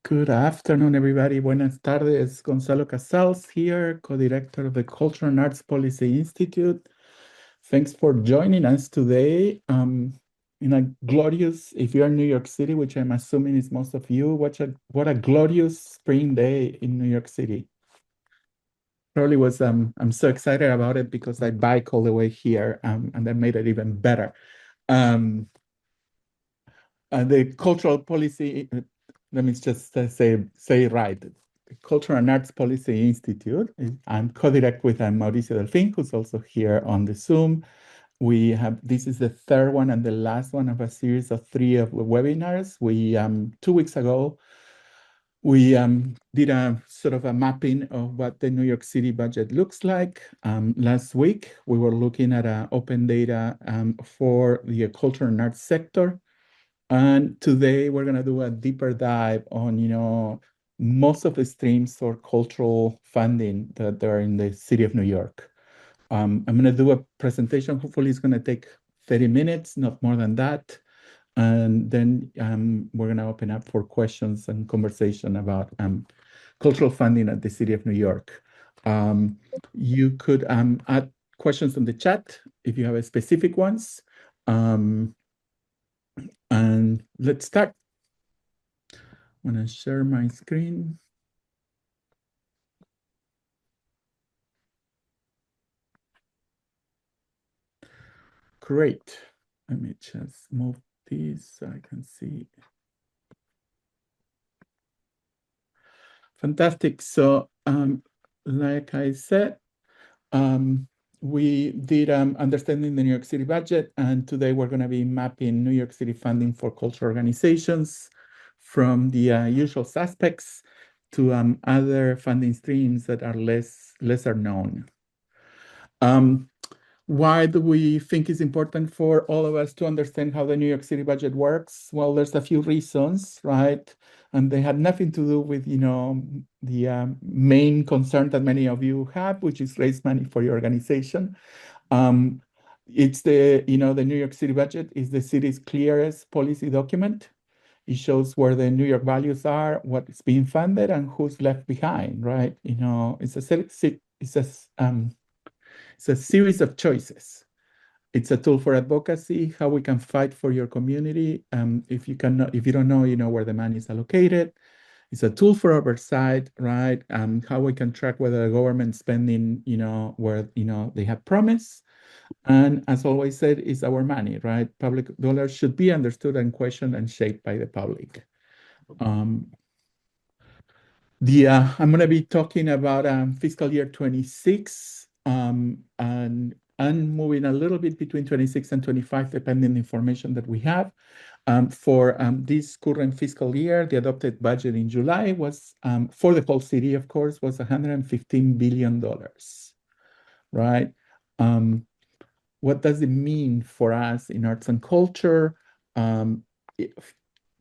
Good afternoon, everybody. Buenas tardes. Gonzalo Casals here, co-director of the Cultural and Arts Policy Institute. Thanks for joining us today. In a glorious, if you're in New York City, which I'm assuming is most of you, what a glorious spring day in New York City. Probably was, I'm so excited about it because I bike all the way here, and that made it even better. The cultural policy, let me just say it right. The Cultural and Arts Policy Institute. I'm co-direct with Mauricio Delfin, who's also here on the Zoom. This is the third one and the last one of a series of 3 of webinars. 2 weeks ago, we did a sort of a mapping of what the New York City budget looks like. Last week, we were looking at open data for the cultural and arts sector. And today we're going to do a deeper dive on, most of the streams for cultural funding that are in the city of New York. I'm going to do a presentation. Hopefully it's going to take 30 minutes, not more than that. And then we're going to open up for questions and conversation about cultural funding at the city of New York. You could add questions in the chat if you have a specific ones. And let's start. I'm going to share my screen. Great. Let me just move this so I can see. Fantastic. So, like I said, we did understanding the New York City budget, and today we're going to be mapping New York City funding for cultural organizations from the usual suspects to other funding streams that are lesser known. Why do we think it's important for all of us to understand how the New York City budget works? Well, there's a few reasons, right? And they had nothing to do with, the main concern that many of you have, which is raise money for your organization. It's the New York City budget is the city's clearest policy document. It shows where the New York values are, what is being funded, and who's left behind, right? It's a series of choices. It's a tool for advocacy, how we can fight for your community. If you don't know, where the money is allocated. It's a tool for oversight, right? How we can track whether the government spending, where, they have promised. And as always said, it's our money, right? Public dollars should be understood and questioned and shaped by the public. I'm going to be talking about fiscal year 26 and moving a little bit between 26 and 25, depending on the information that we have. For this current fiscal year, the adopted budget in July was, for the whole city, of course, was $115 billion, right? What does it mean for us in arts and culture?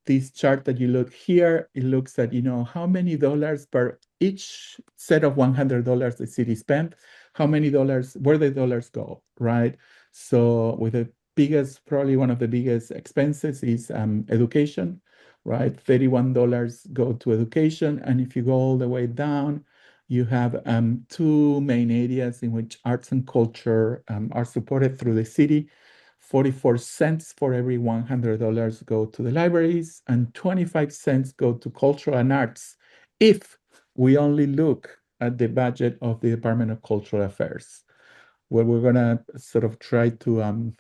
This chart that you look here, it looks at, how many dollars per each set of $100 the city spent, how many dollars, where the dollars go, right? So with the biggest, probably one of the biggest expenses is education, right? $31 go to education. And if you go all the way down, you have 2 main areas in which arts and culture are supported through the city. 44 cents for every $100 go to the libraries, and 25 cents go to cultural and arts if we only look at the budget of the Department of Cultural Affairs, where we're going to sort of try to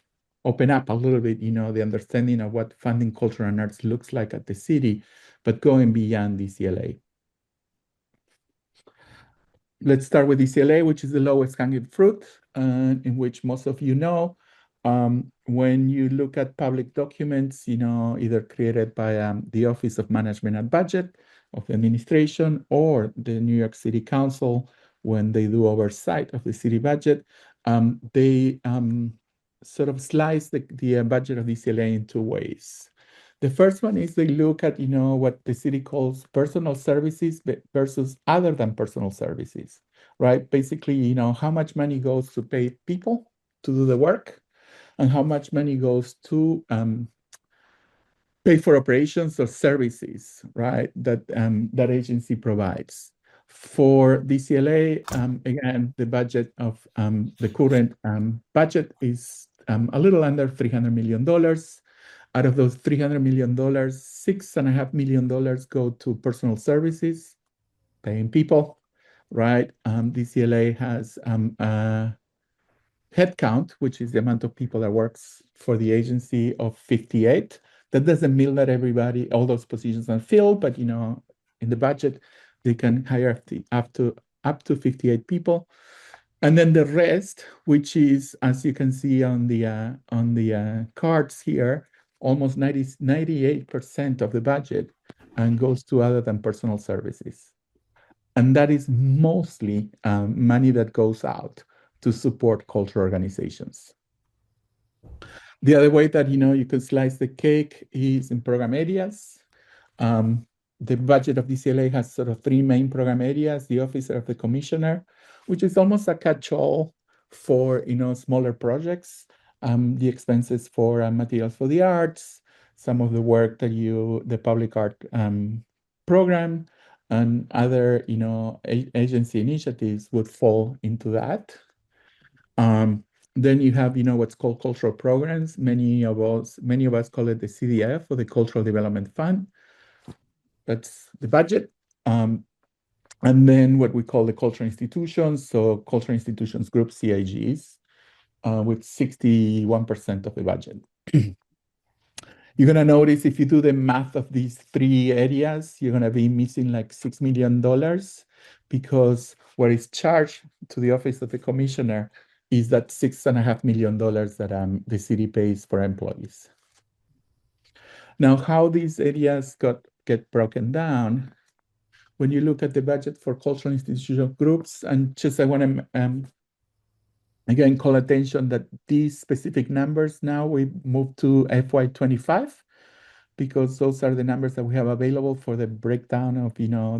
open up a little bit, the understanding of what funding culture and arts looks like at the city, but going beyond DCLA. Let's start with DCLA, which is the lowest hanging fruit, in which most of you know. When you look at public documents, either created by the Office of Management and Budget of the administration or the New York City Council, when they do oversight of the city budget, they sort of slice the budget of DCLA in 2 ways. The first one is they look at, what the city calls personal services versus other than personal services, right? Basically, how much money goes to pay people to do the work and how much money goes to pay for operations or services, right, that that agency provides. For DCLA, again, the budget of the current budget is a little under $300 million. Out of those $300 million, $6.5 million go to personal services, paying people, right? DCLA has headcount, which is the amount of people that works for the agency, of 58. That doesn't mean that everybody, all those positions are filled, but in the budget, they can hire up to 58 people. And then the rest, which is, as you can see on the cards here, almost 98% of the budget and goes to other than personal services. And that is mostly money that goes out to support cultural organizations. The other way that you could slice the cake is in program areas. The budget of DCLA has sort of three main program areas: the Office of the Commissioner, which is almost a catch-all for smaller projects, the expenses for materials for the arts, some of the work that the public art program, and other agency initiatives would fall into that. Then you have what's called cultural programs. Many of us call it the CDF, or the Cultural Development Fund. That's the budget. And then what we call the cultural institutions, so cultural institutions group, CIGs, with 61% of the budget. You're going to notice, if you do the math of these three areas, you're going to be missing like $6 million, because what is charged to the Office of the Commissioner is that $6.5 million that the city pays for employees. Now, how these areas get broken down, when you look at the budget for cultural institutional groups, and just I want to again call attention that these specific numbers now we move to FY25, because those are the numbers that we have available for the breakdown of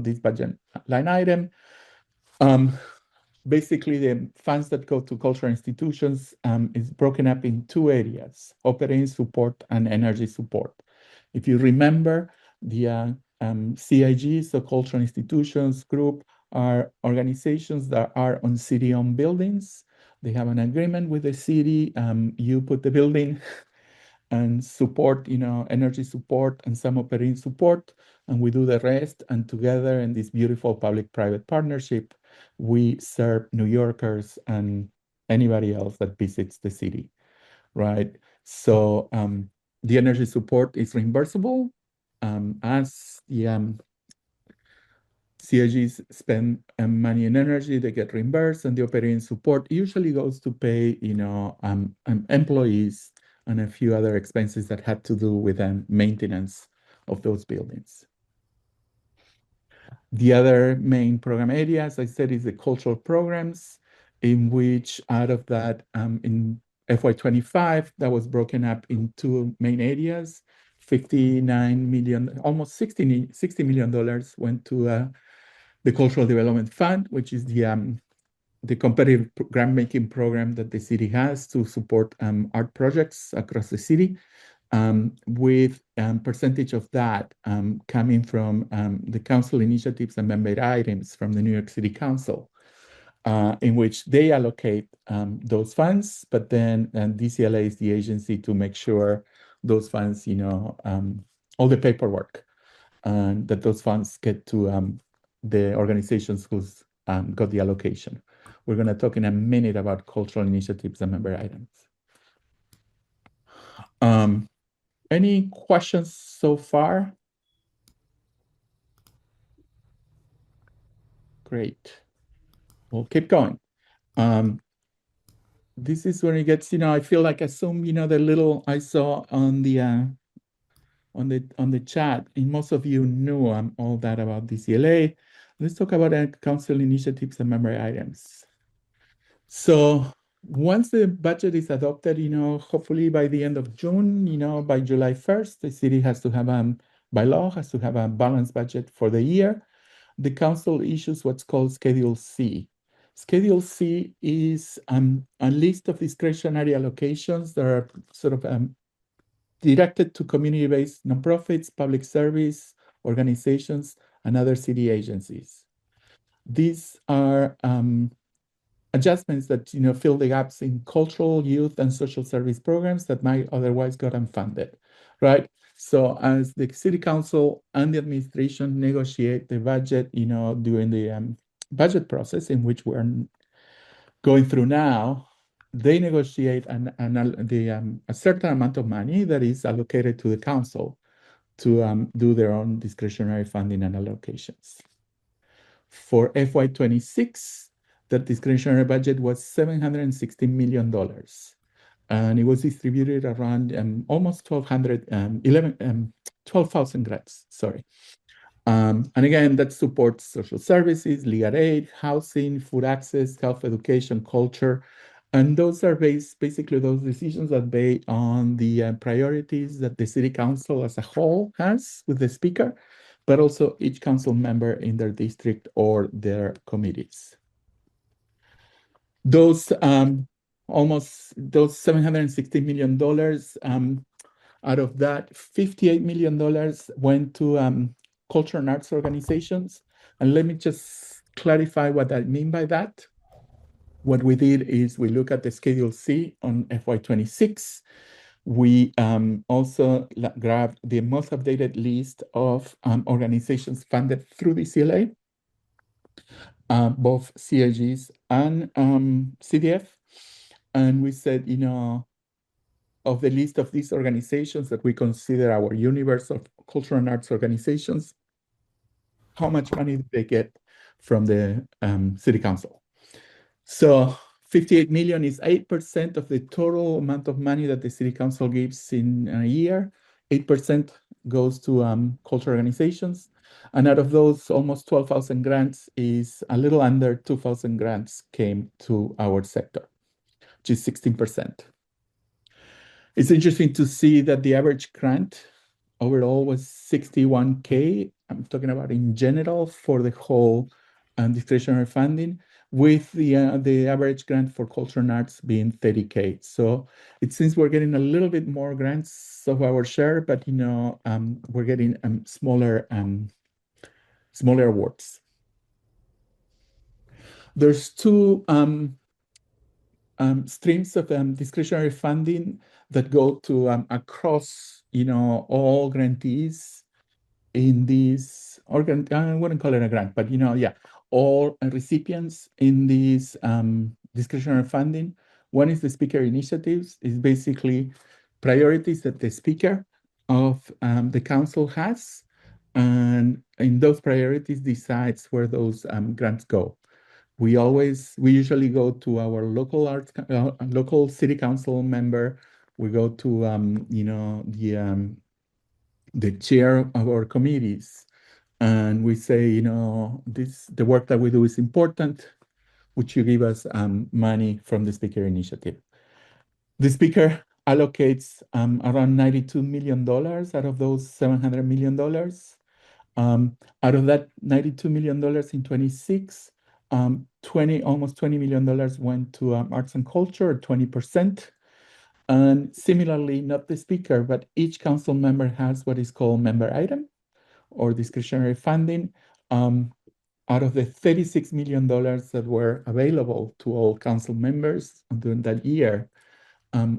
this budget line item. Basically, the funds that go to cultural institutions is broken up in two areas: operating support and energy support. If you remember, the CIGs, so cultural institutions group, are organizations that are on city-owned buildings. They have an agreement with the city. You put the building and support, energy support and some operating support, and we do the rest. And together in this beautiful public-private partnership, we serve New Yorkers and anybody else that visits the city, right? So the energy support is reimbursable. As the CIGs spend money in energy, they get reimbursed, and the operating support usually goes to pay, employees and a few other expenses that had to do with maintenance of those buildings. The other main program area, as I said, is the cultural programs, in which out of that, in FY25, that was broken up in two main areas. 59 million, almost $60 million went to the Cultural Development Fund, which is the competitive grant-making program that the city has to support art projects across the city, with percentage of that coming from the council initiatives and member items from the New York City Council, in which they allocate those funds, but then DCLA is the agency to make sure those funds, all the paperwork, that those funds get to the organizations who's got the allocation. We're going to talk in a minute about cultural initiatives and member items. Any questions so far? Great. We'll keep going. This is when it gets, I feel like assume, the little I saw on the chat, and most of you knew all that about DCLA. Let's talk about council initiatives and member items. So once the budget is adopted, hopefully by the end of June, by July 1st, the city has to have, by law, has to have a balanced budget for the year. The council issues what's called Schedule C. Schedule C is a list of discretionary allocations that are sort of directed to community-based nonprofits, public service organizations, and other city agencies. These are adjustments that fill the gaps in cultural, youth, and social service programs that might otherwise go unfunded, right? So as the city council and the administration negotiate the budget, during the budget process in which we're going through now, they negotiate a certain amount of money that is allocated to the council to do their own discretionary funding and allocations. For FY26, the discretionary budget was $760 million. And it was distributed around almost 12,000 grants, sorry. And again, that supports social services, legal aid, housing, food access, health education, culture. And those are basically those decisions that based on the priorities that the city council as a whole has with the speaker, but also each council member in their district or their committees. Those $760 million, out of that, $58 million went to culture and arts organizations. And let me just clarify what I mean by that. What we did is we look at the Schedule C on FY26. We also grabbed the most updated list of organizations funded through DCLA, both CIGs and CDF. And we said, of the list of these organizations that we consider our universe of cultural and arts organizations, how much money did they get from the city council? So 58 million is 8% of the total amount of money that the city council gives in a year. 8% goes to cultural organizations. And out of those, almost 12,000 grants is a little under 2,000 grants came to our sector, which is 16%. It's interesting to see that the average grant overall was 61K. I'm talking about in general for the whole discretionary funding, with the average grant for culture and arts being 30K. So it seems we're getting a little bit more grants of our share, but we're getting smaller awards. There's two streams of discretionary funding that go to across all grantees in these organ. I wouldn't call it a grant, but all recipients in these discretionary funding. One is the speaker initiatives. Is basically priorities that the speaker of the council has, and in those priorities decides where those grants go. We usually go to our local city council member. We go to the chair of our committees, and we say, the work that we do is important. Would you give us money from the speaker initiative? The speaker allocates around $92 million out of those $700 million. Out of that $92 million in 26, almost $20 million went to arts and culture, 20%. And similarly, not the speaker, but each council member has what is called member item or discretionary funding. Out of the $36 million that were available to all council members during that year,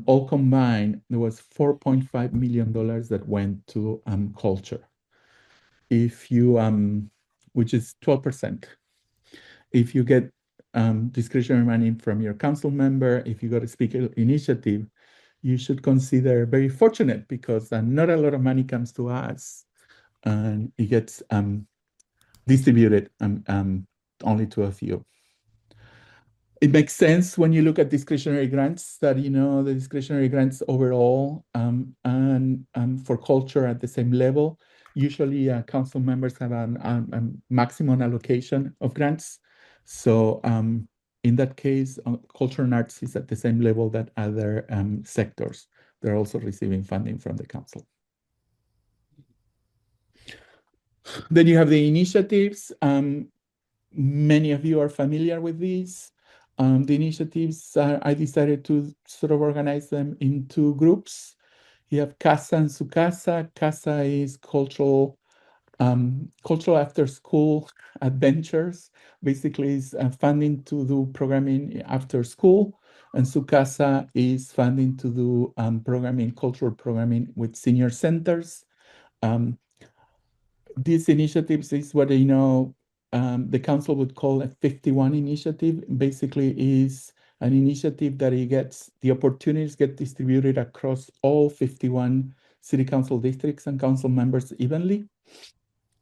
all combined, there was $4.5 million that went to culture. If you, which is 12%. If you get discretionary money from your council member, if you got a speaker initiative, you should consider very fortunate because not a lot of money comes to us, and it gets distributed only to a few. It makes sense when you look at discretionary grants that the discretionary grants overall and for culture at the same level. Usually, council members have a maximum allocation of grants. So in that case, culture and arts is at the same level that other sectors. They're also receiving funding from the council. Then you have the initiatives. Many of you are familiar with these. The initiatives, I decided to sort of organize them into groups. You have CASA and SUCASA. CASA is cultural after school adventures. Basically, is funding to do programming after school. And SUCASA is funding to do programming, cultural programming with senior centers. These initiatives is what the council would call a 51 initiative. Basically, is an initiative that it gets the opportunities get distributed across all 51 city council districts and council members evenly.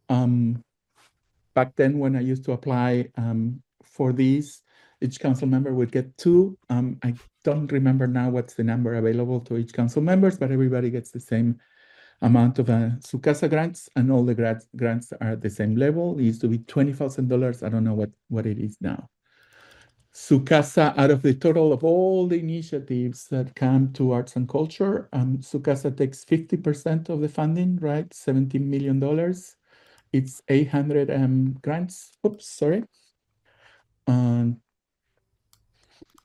Back then, when I used to apply for these, each council member would get two. I don't remember now what's the number available to each council members, but everybody gets the same amount of SUCASA grants, and all the grants are at the same level. It used to be $20,000. I don't know what it is now. SUCASA, out of the total of all the initiatives that come to arts and culture, SUCASA takes 50% of the funding, right? $17 million. It's 800 grants. Oops, sorry. And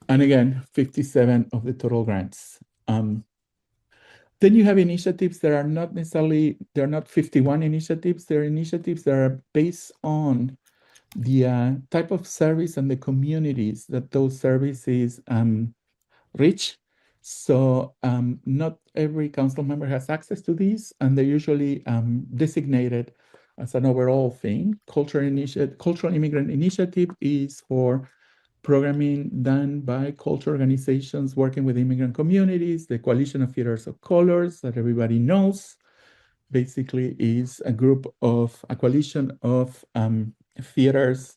again, 57 of the total grants. Then you have initiatives that are not necessarily, they're not 51 initiatives. They're initiatives that are based on the type of service and the communities that those services reach. So not every council member has access to these, and they're usually designated as an overall thing. Cultural Immigrant Initiative is for programming done by cultural organizations working with immigrant communities. The Coalition of Theaters of Colors, that everybody knows, basically is a coalition of theaters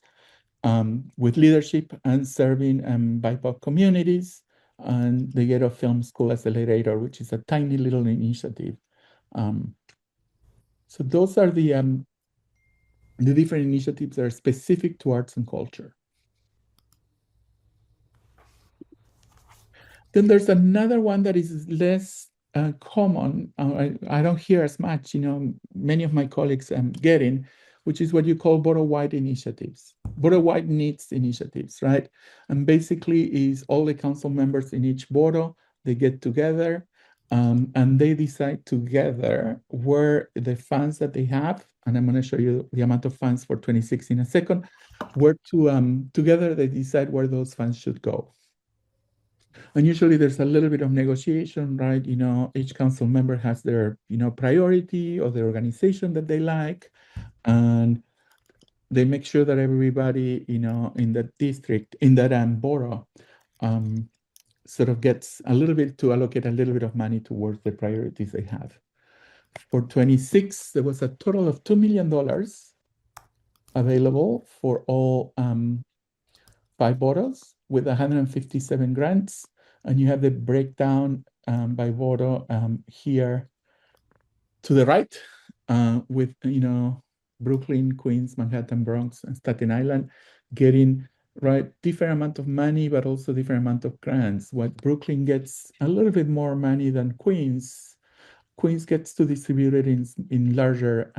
with leadership and serving BIPOC communities. And the Ghetto Film School Accelerator, which is a tiny little initiative. So those are the different initiatives that are specific to arts and culture. Then there's another one that is less common. I don't hear as much, many of my colleagues getting, which is what you call borough-wide initiatives, borough-wide needs initiatives, right? And basically is all the council members in each borough, they get together and they decide together where the funds that they have, and I'm going to show you the amount of funds for 26 in a second, where to, together they decide where those funds should go. And usually there's a little bit of negotiation, right? Each council member has their, priority or the organization that they like. And they make sure that everybody, in that district, in that borough, sort of gets a little bit to allocate a little bit of money towards the priorities they have. For 26, there was a total of $2 million available for all 5 boroughs with 157 grants. And you have the breakdown by borough here to the right with, Brooklyn, Queens, Manhattan, Bronx, and Staten Island getting different amount of money, but also different amount of grants. What Brooklyn gets a little bit more money than Queens. Queens gets to distribute it in larger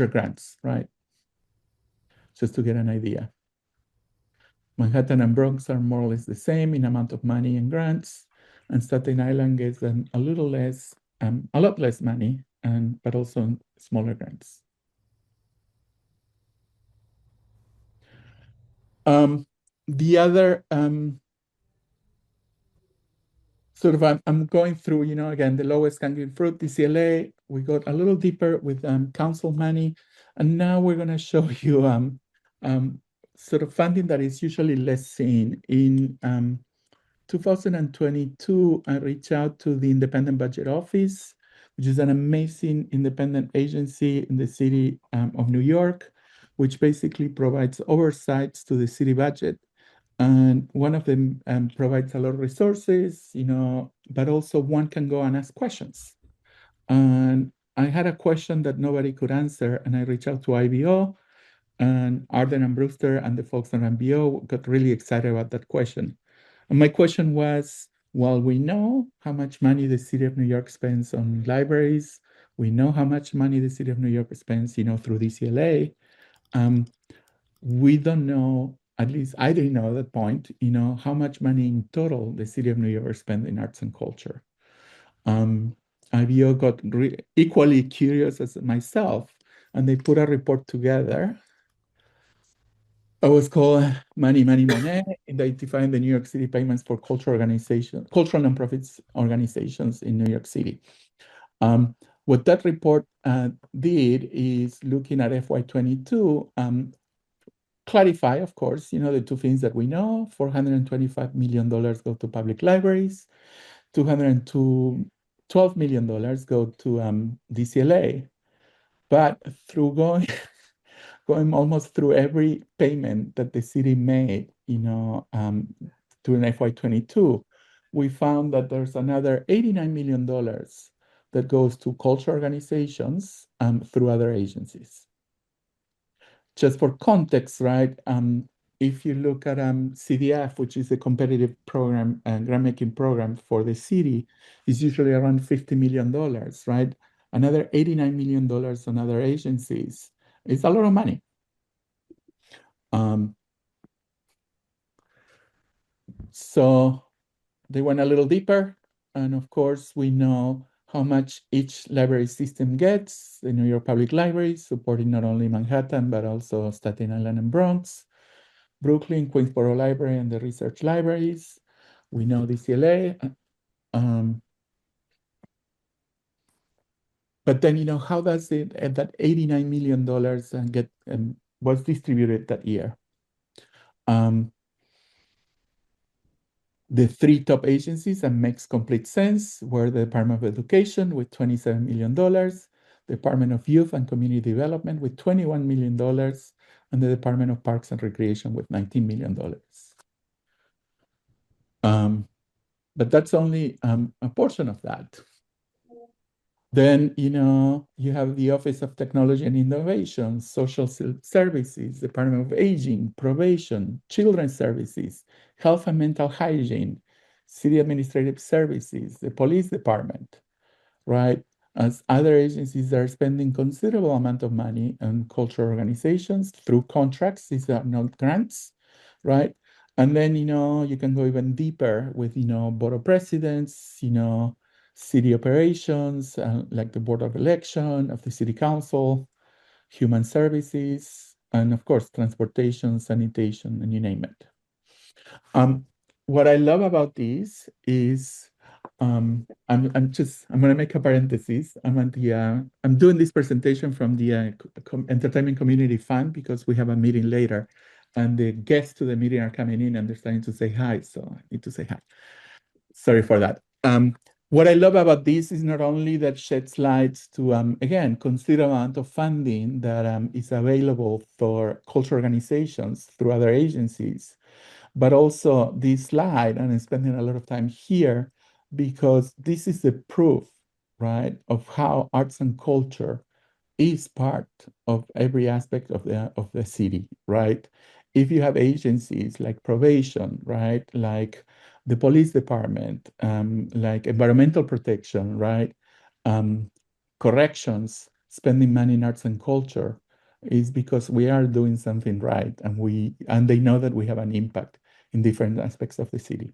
grants, right? Just to get an idea. Manhattan and Bronx are more or less the same in amount of money and grants, and Staten Island gets a little less, a lot less money, but also smaller grants. The other sort of, I'm going through, again, the lowest hanging fruit, DCLA. We got a little deeper with council money, and now we're going to show you sort of funding that is usually less seen. In 2022, I reached out to the Independent Budget Office, which is an amazing independent agency in the city of New York, which basically provides oversights to the city budget. And one of them provides a lot of resources, but also one can go and ask questions. And I had a question that nobody could answer, and I reached out to IBO, and Arden and Brewster and the folks on IBO got really excited about that question. And my question was, well, we know how much money the city of New York spends on libraries. We know how much money the city of New York spends, through DCLA. We don't know, at least I didn't know at that point, how much money in total the city of New York spent in arts and culture. IBO got equally curious as myself, and they put a report together. It was called Money, Money, Money, identifying the New York City payments for cultural nonprofits organizations in New York City. What that report did is looking at FY22, clarify, of course, the two things that we know. $425 million go to public libraries, $212 million go to DCLA. But through going almost through every payment that the city made, during FY22, we found that there's another $89 million that goes to culture organizations through other agencies. Just for context, right? If you look at CDF, which is a competitive program and grant-making program for the city, is usually around $50 million, right? Another $89 million on other agencies. It's a lot of money. So they went a little deeper, and of course, we know how much each library system gets. The New York Public Library, supporting not only Manhattan, but also Staten Island and Bronx, Brooklyn, Queensboro Library, and the research libraries. We know DCLA. But then, how does that $89 million get was distributed that year? The three top agencies, and makes complete sense, were the Department of Education with $27 million, the Department of Youth and Community Development with $21 million, and the Department of Parks and Recreation with $19 million. But that's only a portion of that. Then, you have the Office of Technology and Innovation, Social Services, Department of Aging, Probation, Children's Services, Health and Mental Hygiene, City Administrative Services, the Police Department, right? As other agencies are spending considerable amount of money on cultural organizations through contracts. These are not grants, right? And then, you can go even deeper with, borough presidents, city operations, like the Board of Election, of the City Council, Human Services, and of course, transportation, sanitation, and you name it. What I love about this is, I'm going to make a parenthesis. I'm doing this presentation from the Entertainment Community Fund because we have a meeting later, and the guests to the meeting are coming in and they're starting to say hi, so I need to say hi. Sorry for that. What I love about this is not only that sheds light to, again, considerable amount of funding that is available for cultural organizations through other agencies, but also this slide, and I'm spending a lot of time here because this is the proof, right, of how arts and culture is part of every aspect of the city, right? If you have agencies like probation, right, like the police department, like environmental protection, right, corrections, spending money in arts and culture, is because we are doing something right, and they know that we have an impact in different aspects of the city.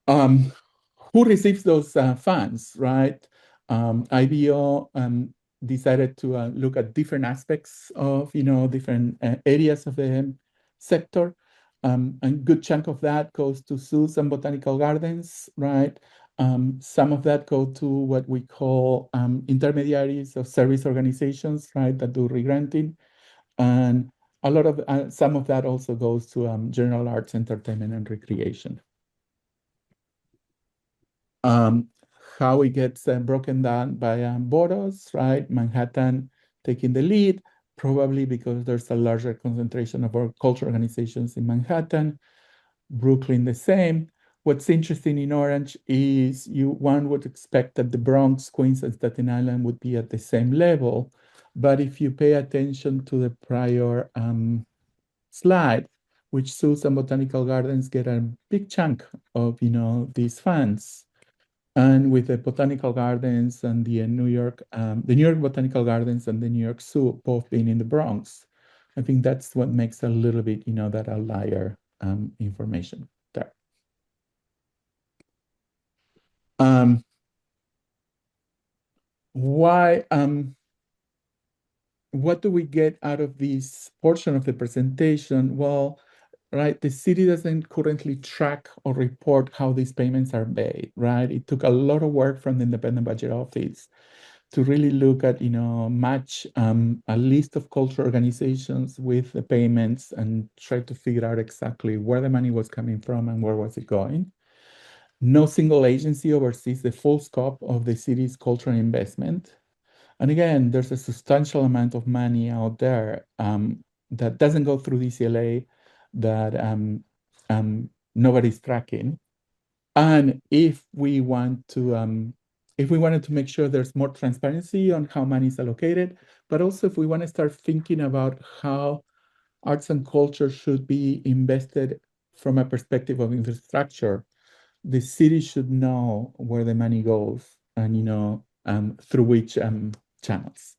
Who receives those funds, right? IBO decided to look at different aspects of, different areas of the sector. A good chunk of that goes to zoos and botanical gardens, right? Some of that go to what we call intermediaries or service organizations, right, that do regranting. And a lot of, some of that also goes to general arts, entertainment, and recreation. How it gets broken down by boroughs, right? Manhattan taking the lead, probably because there's a larger concentration of our culture organizations in Manhattan. Brooklyn the same. What's interesting in Orange is one would expect that the Bronx, Queens, and Staten Island would be at the same level. But if you pay attention to the prior slide, which zoos and botanical gardens get a big chunk of these funds. And with the botanical gardens and the New York Botanical Gardens and the New York Zoo both being in the Bronx, I think that's what makes a little bit, that outlier information there. Why? What do we get out of this portion of the presentation? Well, right, the city doesn't currently track or report how these payments are made, right? It took a lot of work from the Independent Budget Office to really look at, match a list of cultural organizations with the payments and try to figure out exactly where the money was coming from and where was it going. No single agency oversees the full scope of the city's cultural investment. And again, there's a substantial amount of money out there that doesn't go through DCLA that nobody's tracking. And if we wanted to make sure there's more transparency on how money is allocated, but also if we want to start thinking about how arts and culture should be invested from a perspective of infrastructure, the city should know where the money goes and through which channels.